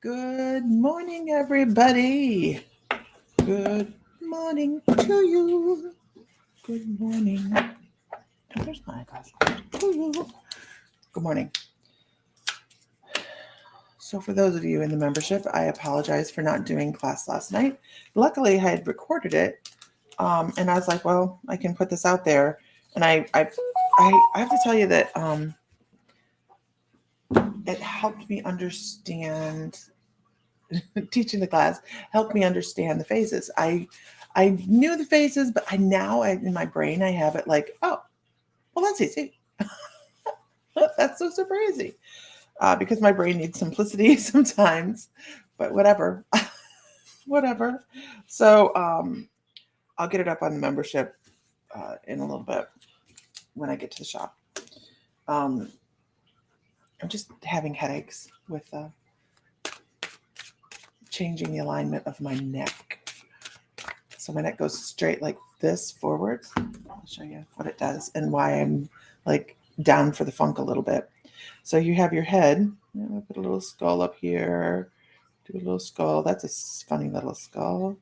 Good morning, everybody. Good morning to you. Good morning. Oh, there's my glass to you. Good morning. So, for those of you in the membership, I apologize for not doing class last night. Luckily, I had recorded it, and I was like, "Well, I can put this out there." And I have to tell you that it helped me understand teaching the class helped me understand the phases. I knew the phases, but in my brain I have it like, oh, well that's easy. That's so super easy. Because my brain needs simplicity sometimes, but whatever, whatever. So I'll get it up on the membership in a little bit when I get to the shop. Um, I'm just having headaches with changing the alignment of my neck. So my neck goes straight like this forwards. I'll show you what it does and why I'm like down for the funk a little bit. So you have your head. I'll put a little skull up here. Do a little skull. That's a funny little skull.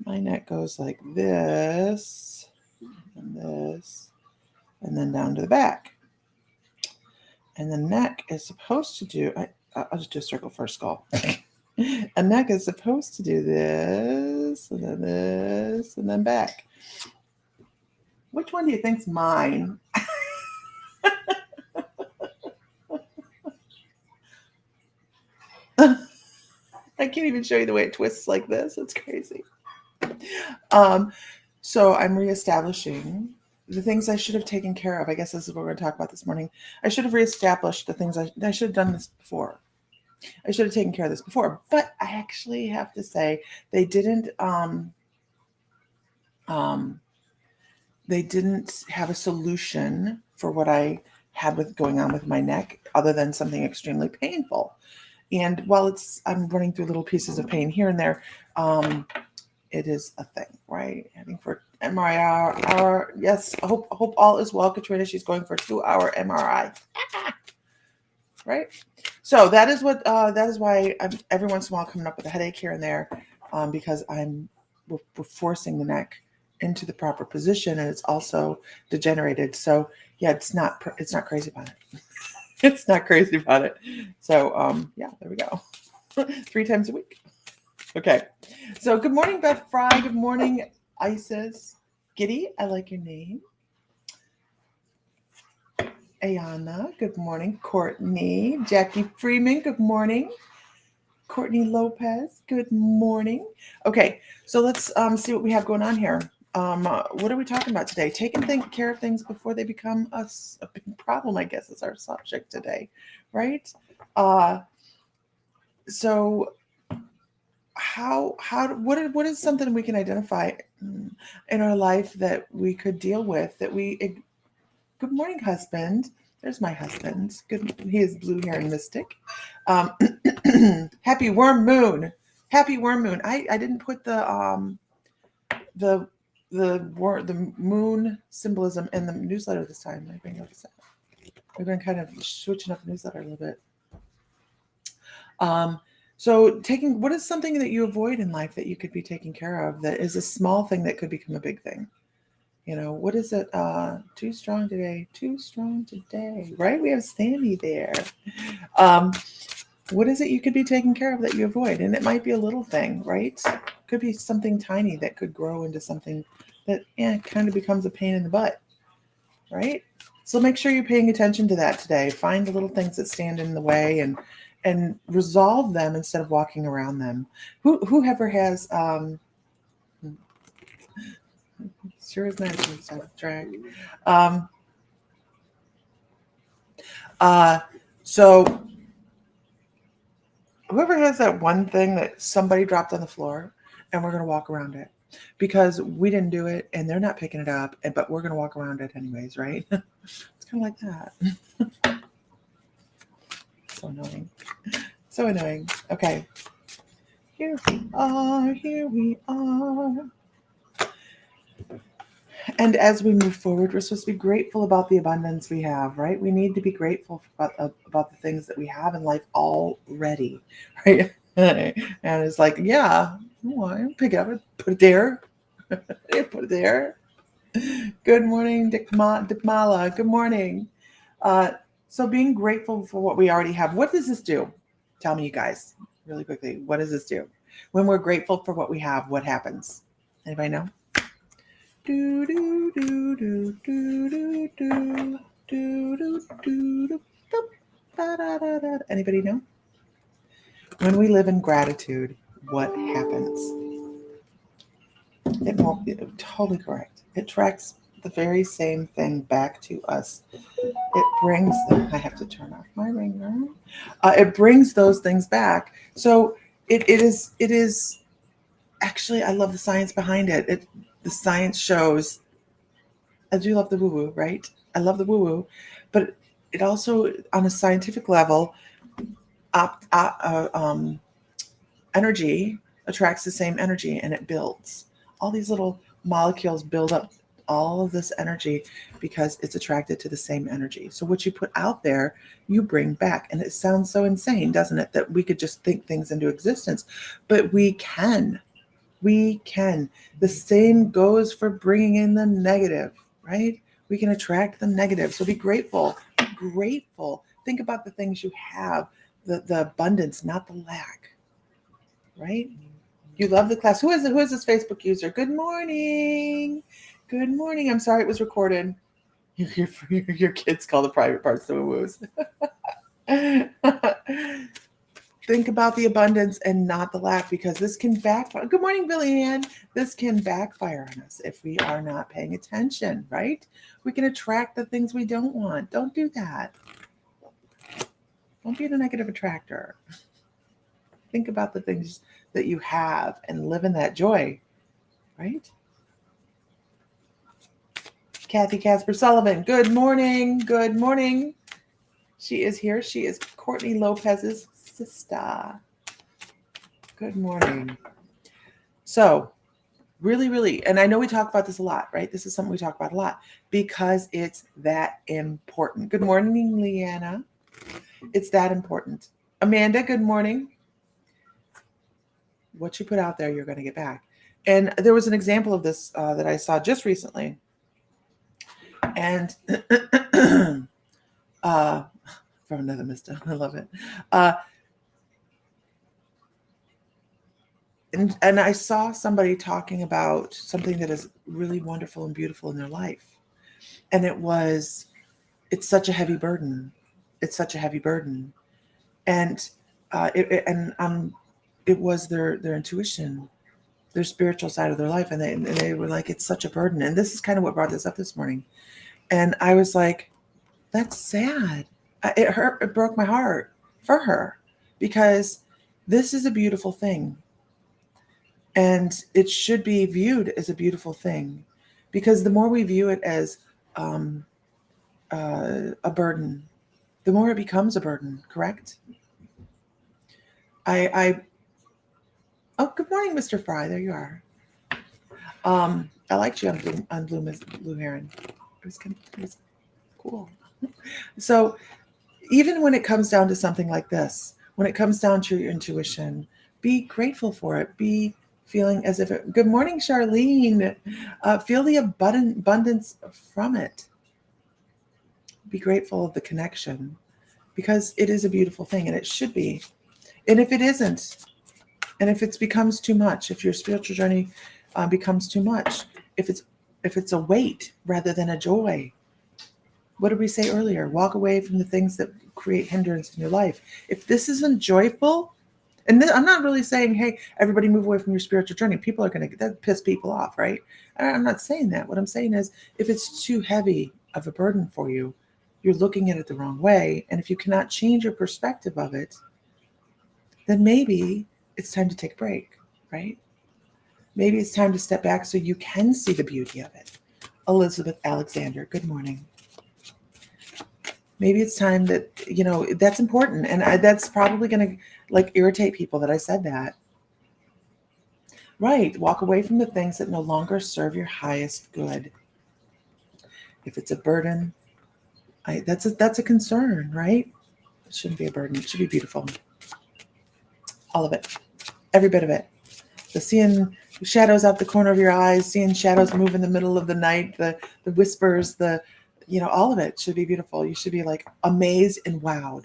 My neck goes like this, and then down to the back. And the neck is supposed to do, I'll just do a circle for a skull. A neck is supposed to do this, and then back. Which one do you think's mine? I can't even show you the way it twists like this. It's crazy. So I'm reestablishing the things I should have taken care of. I guess this is what we're going to talk about this morning. I should have reestablished the things I should have done this before. I should have taken care of this before, but I actually have to say they didn't have a solution for what I had with going on with my neck other than something extremely painful. And while I'm running through little pieces of pain here and there, it is a thing, right? Heading for MRI. Yes, I hope all is well. Katrina, she's going for a 2-hour MRI. Right? So that is why I'm every once in a while coming up with a headache here and there, because we're forcing the neck into the proper position, and it's also degenerated. So yeah, it's not crazy about it. It's not crazy about it. So yeah, there we go. 3 times a week. Okay. So good morning, Beth Fry. Good morning, Isis. Giddy, I like your name. Ayana, good morning. Courtney, Jackie Freeman, good morning. Courtney Lopez, good morning. Okay, so let's see what we have going on here. What are we talking about today? Taking care of things before they become a big problem, I guess, is our subject today, right? So what is something we can identify in our life that we could deal with that we good morning, husband. There's my husband. Good. He is blue hair and mystic. Happy worm moon. Happy worm moon. I didn't put the moon symbolism in the newsletter this time. I think noticed that. We've been kind of switching up the newsletter a little bit. So what is something that you avoid in life that you could be taking care of that is a small thing that could become a big thing? You know, what is it? Too strong today, right? We have Sandy there. What is it you could be taking care of that you avoid? And it might be a little thing, right? Could be something tiny that could grow into something that kind of becomes a pain in the butt, right? So make sure you're paying attention to that today. Find the little things that stand in the way and resolve them instead of walking around them. Whoever has sure is nice inside of track. So whoever has that one thing that somebody dropped on the floor, and we're going to walk around it because we didn't do it and they're not picking it up, but we're going to walk around it anyways, right? It's kind of like that. So annoying. So annoying. Okay. Here we are. And as we move forward, we're supposed to be grateful about the abundance we have, right? We need to be grateful about the things that we have in life already, right? And it's like, yeah, well, pick it up, put it there. Put it there. Good morning, Dikmala. Good morning. Uh, so being grateful for what we already have. What does this do? Tell me, you guys, really quickly. What does this do? When we're grateful for what we have, what happens? Anybody know? Do do do do do do do do do do do. Anybody know? When we live in gratitude, what happens? It won't be totally correct. It tracks the very same thing back to us. It brings, I have to turn off my ringer. It brings those things back. So it is actually, I love the science behind it. The science shows, I do love the woo woo, right? I love the woo woo, but it also, on a scientific level, op, energy attracts the same energy and it builds. All these little molecules build up all of this energy because it's attracted to the same energy. So what you put out there, you bring back. And it sounds so insane, doesn't it, that we could just think things into existence, but we can. We can. The same goes for bringing in the negative, right? We can attract the negative. So be grateful. Be grateful. Think about the things you have, the abundance, not the lack, right? You love the class. Who is it? Who is this Facebook user? Good morning. Good morning. I'm sorry it was recorded. Your kids call the private parts the woo-woos. Think about the abundance and not the lack, because this can backfire. Good morning, Billy Ann. This can backfire on us if we are not paying attention, right? We can attract the things we don't want. Don't do that. Don't be a negative attractor. Think about the things that you have and live in that joy, right? Kathy Casper Sullivan, good morning. Good morning. She is here. She is Courtney Lopez's sister. Good morning. So, really, and I know we talk about this a lot, right? This is something we talk about a lot because it's that important. Good morning, Leanna. It's that important. Amanda, good morning. What you put out there, you're going to get back. And there was an example of this that I saw just recently. And from another mister, I love it. And I saw somebody talking about something that is really wonderful and beautiful in their life. And it's such a heavy burden. It's such a heavy burden. And it was their intuition, their spiritual side of their life. And they were like, it's such a burden. And this is kind of what brought this up this morning. And I was like, that's sad. It hurt. It broke my heart for her, because this is a beautiful thing. And it should be viewed as a beautiful thing, because the more we view it as a burden, the more it becomes a burden, correct? Oh, good morning, Mr. Fry. There you are. I liked you on Blue Heron. It was cool. So even when it comes down to something like this, when it comes down to your intuition, be grateful for it. Be feeling as if it, good morning, Charlene. Feel the abundance from it. Be grateful of the connection, because it is a beautiful thing, and it should be. And if it isn't, and if it becomes too much, if your spiritual journey becomes too much, if it's a weight rather than a joy, what did we say earlier? Walk away from the things that create hindrance in your life. If this isn't joyful, and I'm not really saying, hey, everybody move away from your spiritual journey. People are going to, that piss people off, right? I'm not saying that. What I'm saying is, if it's too heavy of a burden for you, you're looking at it the wrong way. And if you cannot change your perspective of it, then maybe it's time to take a break, right? Maybe it's time to step back so you can see the beauty of it. Elizabeth Alexander, good morning. Maybe it's time that, that's important. And that's probably going to irritate people that I said that. Right. Walk away from the things that no longer serve your highest good. If it's a burden, that's a concern, right? It shouldn't be a burden. It should be beautiful. All of it, every bit of it. The seeing shadows out the corner of your eyes, seeing shadows move in the middle of the night, the whispers, all of it should be beautiful. You should be like amazed and wowed.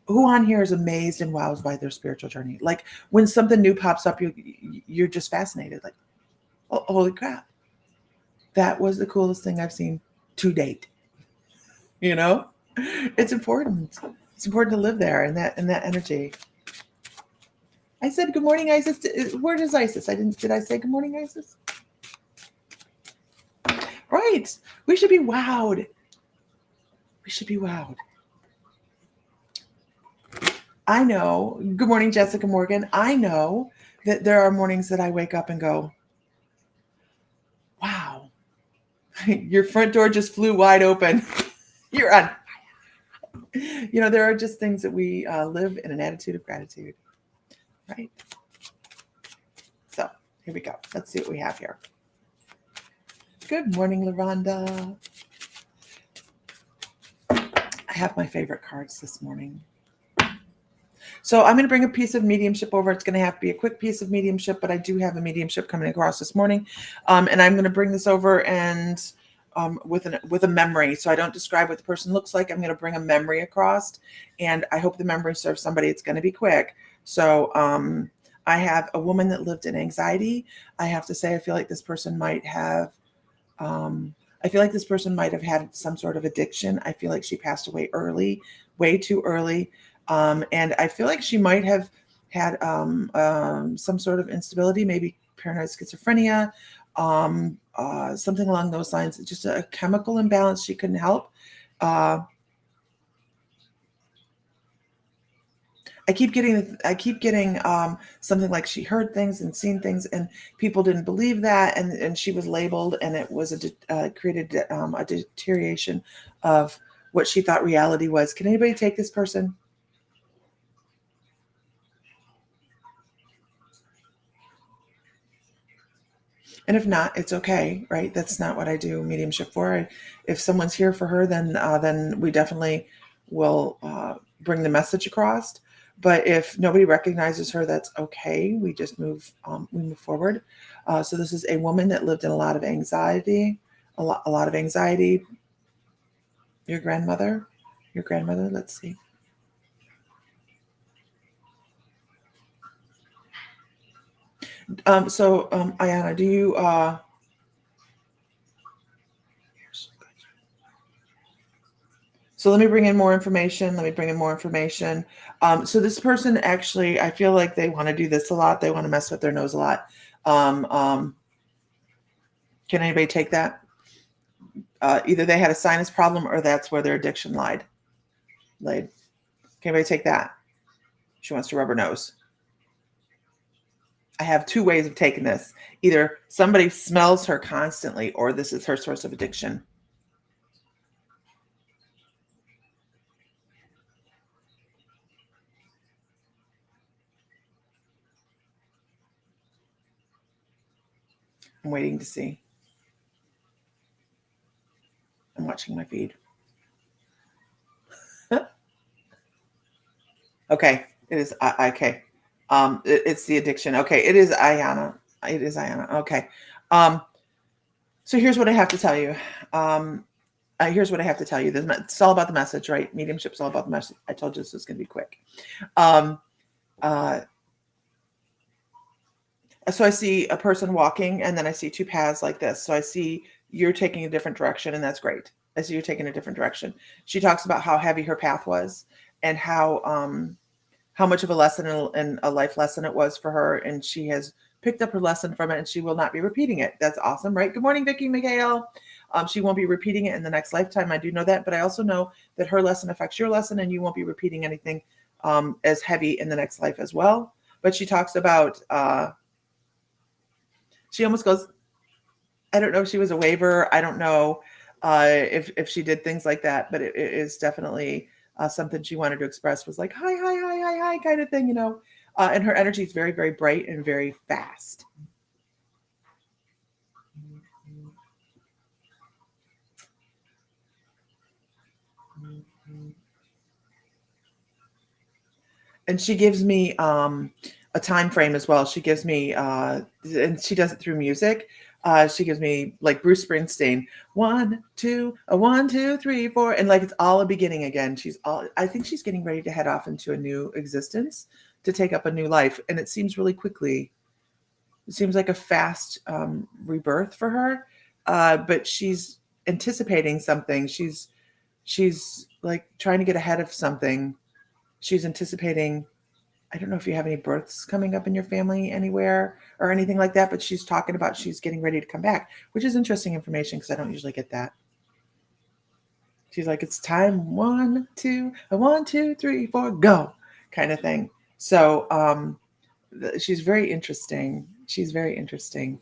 Who on here is amazed and wowed by their spiritual journey? Like when something new pops up, you're just fascinated. Like, oh, holy crap, that was the coolest thing I've seen to date. You know, it's important. It's important to live there in that energy. I said good morning, Isis. Where is Isis? I didn't. Did I say good morning, Isis? Right. We should be wowed. We should be wowed. I know. Good morning, Jessica Morgan. I know that there are mornings that I wake up and go, wow, your front door just flew wide open. You're on. There are just things that we live in an attitude of gratitude. Right. So here we go. Let's see what we have here. Good morning, LaRonda. I have my favorite cards this morning. So I'm going to bring a piece of mediumship over. It's going to have to be a quick piece of mediumship, but I do have a mediumship coming across this morning. And I'm going to bring this over and with a memory. So I don't describe what the person looks like. I'm going to bring a memory across, and I hope the memory serves somebody. It's going to be quick. So I have a woman that lived in anxiety. I have to say, I feel like this person might have had some sort of addiction. I feel like she passed away early, way too early. And I feel like she might have had some sort of instability, maybe paranoid schizophrenia, something along those lines. Just a chemical imbalance she couldn't help. I keep getting something like she heard things and seen things, and people didn't believe that, and she was labeled, and it was created a deterioration of what she thought reality was. Can anybody take this person? And if not, it's okay, right? That's not what I do mediumship for. If someone's here for her, then we definitely will bring the message across. But if nobody recognizes her, that's okay. We just move forward. So this is a woman that lived in a lot of anxiety, a lot of anxiety. Your grandmother. Let's see. Ayana, do you? So let me bring in more information. So this person actually, I feel like they want to do this a lot. They want to mess with their nose a lot. Can anybody take that? Either they had a sinus problem or that's where their addiction laid. Can anybody take that? She wants to rub her nose. I have two ways of taking this. Either somebody smells her constantly or this is her source of addiction. I'm waiting to see. I'm watching my feed. Okay, it is okay. It's the addiction. Okay, it is Ayana. Okay. So here's what I have to tell you. It's all about the message, right? Mediumship's all about the message. I told you this was going to be quick. So I see a person walking, and then I see two paths like this. So I see you're taking a different direction, and that's great. I see you're taking a different direction. She talks about how heavy her path was and how much of a lesson and a life lesson it was for her. And she has picked up her lesson from it, and she will not be repeating it. That's awesome, right? Good morning, Vicki Mikhail. She won't be repeating it in the next lifetime. I do know that, but I also know that her lesson affects your lesson, and you won't be repeating anything as heavy in the next life as well. But she talks about, she almost goes, I don't know if she was a waiver. I don't know if she did things like that, but it is definitely something she wanted to express, was like, hi, kind of thing, and her energy is very, very bright and very fast. And she gives me a time frame as well. She gives me, and she does it through music. She gives me like Bruce Springsteen, 1, 2, a 1, 2, 3, 4, and like it's all a beginning again. I think she's getting ready to head off into a new existence, to take up a new life, and it seems really quickly. It seems like a fast rebirth for her, but she's anticipating something. She's like trying to get ahead of something. She's anticipating. I don't know if you have any births coming up in your family anywhere or anything like that, but she's talking about she's getting ready to come back, which is interesting information because I don't usually get that. She's like, it's time, 1, 2, a 1, 2, 3, 4, go, kind of thing. So she's very interesting. She's very interesting.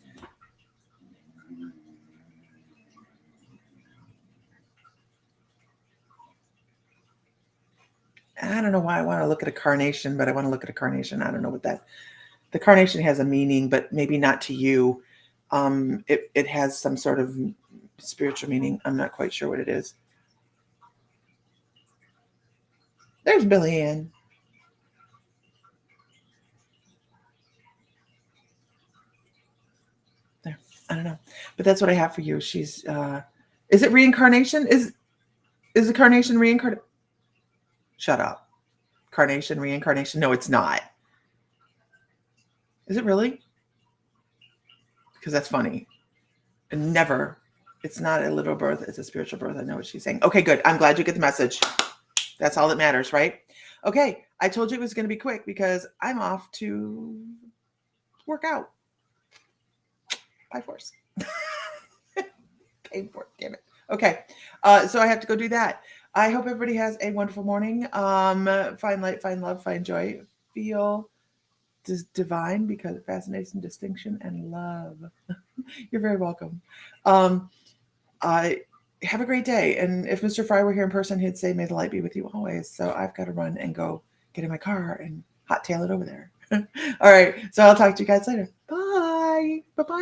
I don't know why I want to look at a carnation, but I want to look at a carnation. I don't know what that. The carnation has a meaning, but maybe not to you. It has some sort of spiritual meaning. I'm not quite sure what it is. There's Billy Ann. There. I don't know, but that's what I have for you. She's. Is it reincarnation? Is the carnation reincarnation? Shut up. Carnation, reincarnation. No, it's not. Is it really? Because that's funny. And never. It's not a literal birth. It's a spiritual birth. I know what she's saying. Okay, good. I'm glad you get the message. That's all that matters, right? Okay. I told you it was going to be quick because I'm off to work out by force. Paid for it. Damn it. Okay. So I have to go do that. I hope everybody has a wonderful morning. Find light, find love, find joy. Feel divine because of fascination, distinction, and love. You're very welcome. Have a great day. And if Mr. Fry were here in person, he'd say, may the light be with you always. So I've got to run and go get in my car and hot tail it over there. All right. So I'll talk to you guys later. Bye. Bye-bye.